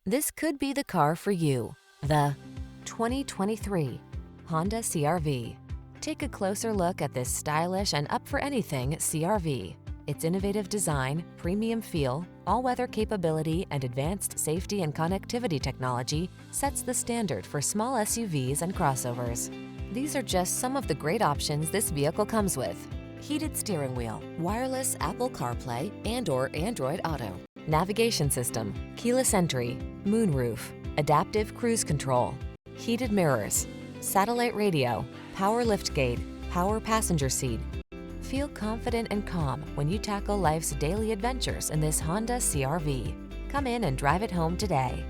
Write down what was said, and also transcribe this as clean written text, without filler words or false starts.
This could be the car for you. The 2023 Honda CR-V. Take a closer look at this stylish and up-for-anything CR-V. Its innovative design, premium feel, all-weather capability, and advanced safety and connectivity technology sets the standard for small SUVs and crossovers. These are just some of the great options this vehicle comes with: heated steering wheel, wireless Apple CarPlay and/or Android Auto, navigation system, keyless entry, moonroof, adaptive cruise control, heated mirrors, satellite radio, power liftgate, power passenger seat. Feel confident and calm when you tackle life's daily adventures in this Honda CR-V. Come in and drive it home today.